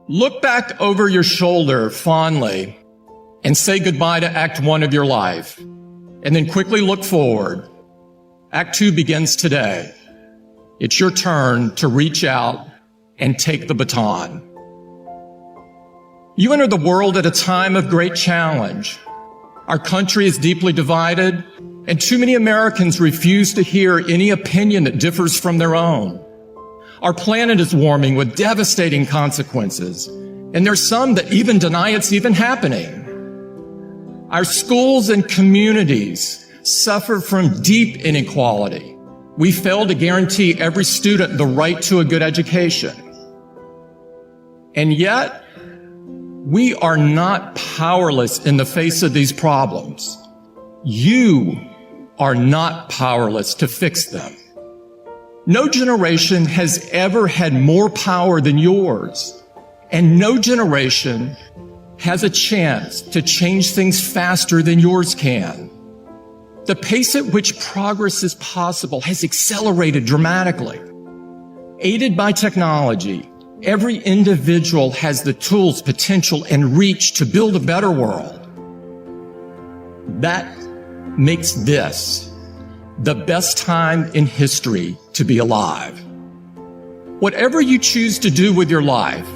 Look back over your shoulder fondly and say goodbye to Act 1 of your life, and then quickly look forward. Act 2 begins today. It's your turn to reach out and take the baton. You enter the world at a time of great challenge. Our country is deeply divided, and too many Americans refuse to hear any opinion that differs from their own. Our planet is warming with devastating consequences, and there's some that even deny it's even happening. Our schools and communities suffer from deep inequality. We fail to guarantee every student the right to a good education. And yet, we are not powerless in the face of these problems. You are not powerless to fix them. No generation has ever had more power than yours, and no generation has a chance to change things faster than yours can. The pace at which progress is possible has accelerated dramatically. Aided by technology, every individual has the tools, potential, and reach to build a better world. That makes this the best time in history to be alive. Whatever you choose to do with your life,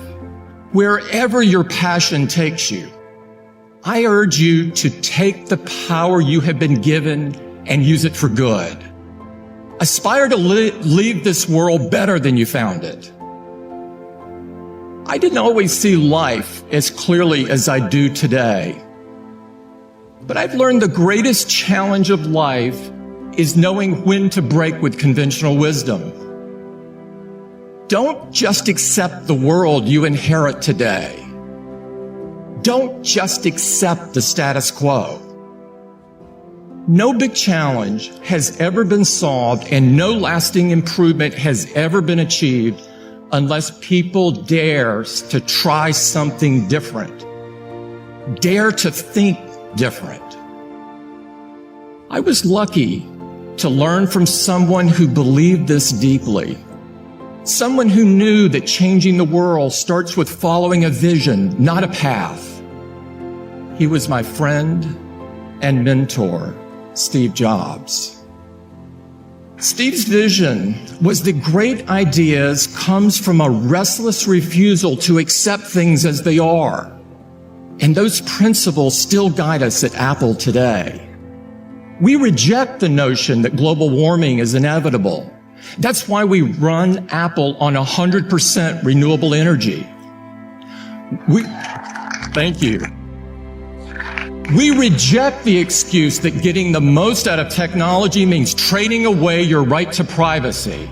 wherever your passion takes you, I urge you to take the power you have been given and use it for good. Aspire to leave this world better than you found it. I didn't always see life as clearly as I do today, but I've learned the greatest challenge of life is knowing when to break with conventional wisdom. Don't just accept the world you inherit today. Don't just accept the status quo. No big challenge has ever been solved and no lasting improvement has ever been achieved unless people dare to try something different. Dare to think different. I was lucky to learn from someone who believed this deeply. Someone who knew that changing the world starts with following a vision, not a path. He was my friend and mentor, Steve Jobs. Steve's vision was that great ideas comes from a restless refusal to accept things as they are. And those principles still guide us at Apple today. We reject the notion that global warming is inevitable. That's why we run Apple on 100% renewable energy. Thank you. We reject the excuse that getting the most out of technology means trading away your right to privacy.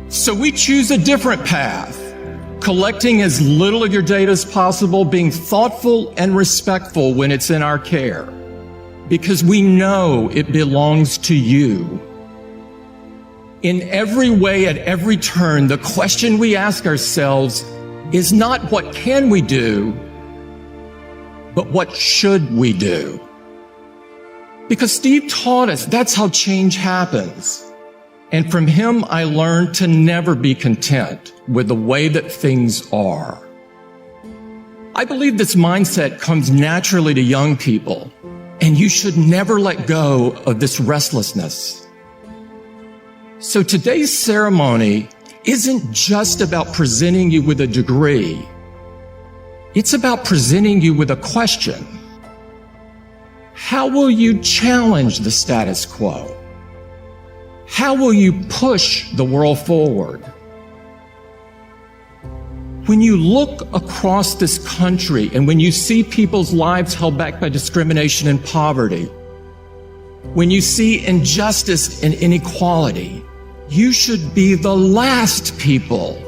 So we choose a different path, collecting as little of your data as possible, being thoughtful and respectful when it's in our care, because we know it belongs to you. In every way, at every turn, the question we ask ourselves is not what can we do, but what should we do? Because Steve taught us that's how change happens. And from him, I learned to never be content with the way that things are. I believe this mindset comes naturally to young people, and you should never let go of this restlessness. So today's ceremony isn't just about presenting you with a degree. It's about presenting you with a question. How will you challenge the status quo? How will you push the world forward? When you look across this country and when you see people's lives held back by discrimination and poverty, when you see injustice and inequality, you should be the last people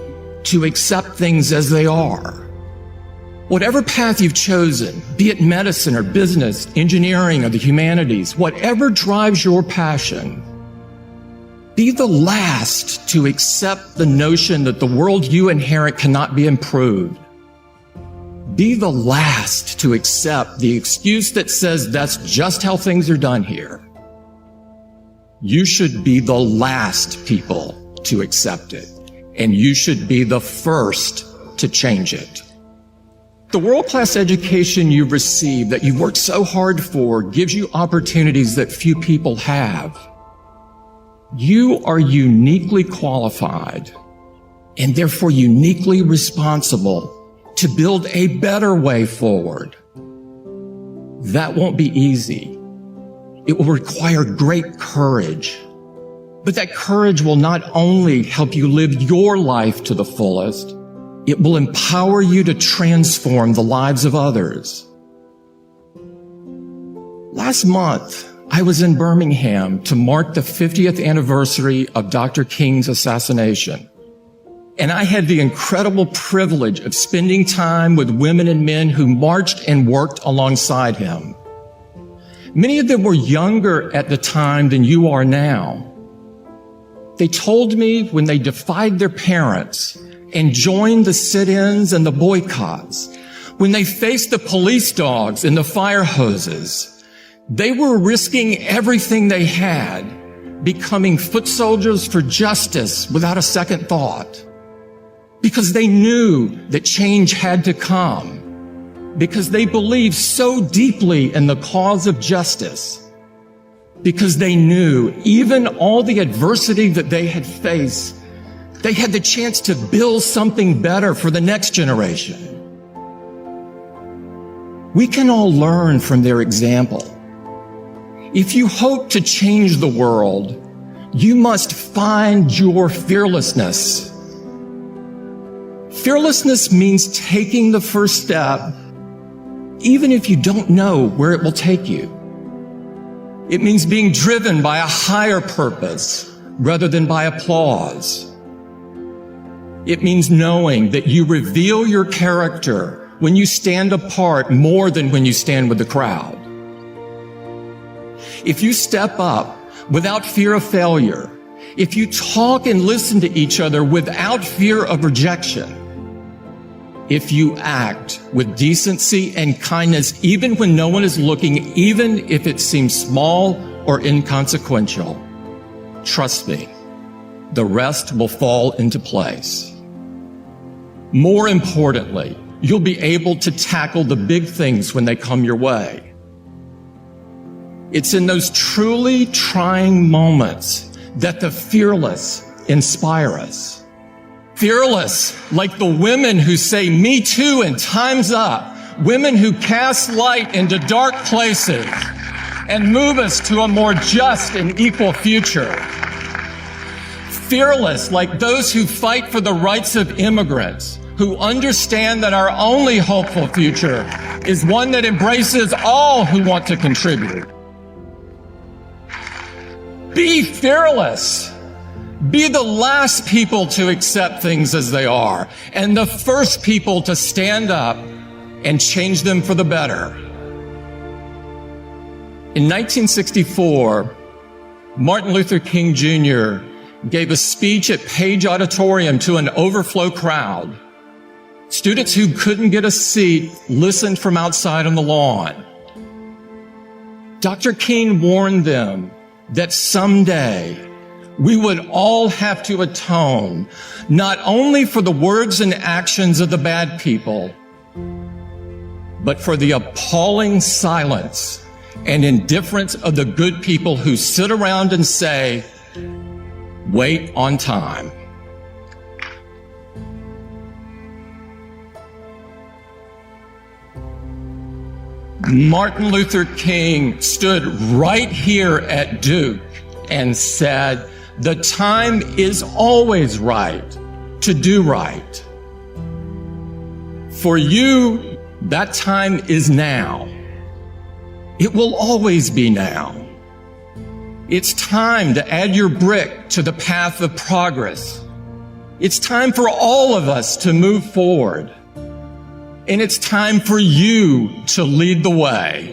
to accept things as they are. Whatever path you've chosen, be it medicine or business, engineering or the humanities, whatever drives your passion, be the last to accept the notion that the world you inherit cannot be improved. Be the last to accept the excuse that says that's just how things are done here. You should be the last people to accept it, and you should be the first to change it. The world-class education you receive that you worked so hard for gives you opportunities that few people have. You are uniquely qualified and therefore uniquely responsible to build a better way forward. That won't be easy. It will require great courage. But that courage will not only help you live your life to the fullest, it will empower you to transform the lives of others. Last month, I was in Birmingham to mark the 50th anniversary of Dr. King's assassination. And I had the incredible privilege of spending time with women and men who marched and worked alongside him. Many of them were younger at the time than you are now. They told me when they defied their parents and joined the sit-ins and the boycotts, when they faced the police dogs and the fire hoses, they were risking everything they had, becoming foot soldiers for justice without a second thought. Because they knew that change had to come. Because they believed so deeply in the cause of justice. Because they knew even all the adversity that they had faced, they had the chance to build something better for the next generation. We can all learn from their example. If you hope to change the world, you must find your fearlessness. Fearlessness means taking the first step, even if you don't know where it will take you. It means being driven by a higher purpose rather than by applause. It means knowing that you reveal your character when you stand apart more than when you stand with the crowd. If you step up without fear of failure, if you talk and listen to each other without fear of rejection, if you act with decency and kindness even when no one is looking, even if it seems small or inconsequential, trust me, the rest will fall into place. More importantly, you'll be able to tackle the big things when they come your way. It's in those truly trying moments that the fearless inspire us. Fearless, like the women who say, "Me too," and "Time's up." Women who cast light into dark places and move us to a more just and equal future. Fearless, like those who fight for the rights of immigrants, who understand that our only hopeful future is one that embraces all who want to contribute. Be fearless. Be the last people to accept things as they are, and the first people to stand up and change them for the better. In 1964, Martin Luther King Jr. gave a speech at Page Auditorium to an overflow crowd. Students who couldn't get a seat listened from outside on the lawn. Dr. King warned them that someday we would all have to atone not only for the words and actions of the bad people, but for the appalling silence and indifference of the good people who sit around and say, "Wait on time." Martin Luther King stood right here at Duke and said, "The time is always right to do right." For you, that time is now. It will always be now. It's time to add your brick to the path of progress. It's time for all of us to move forward. And it's time for you to lead the way.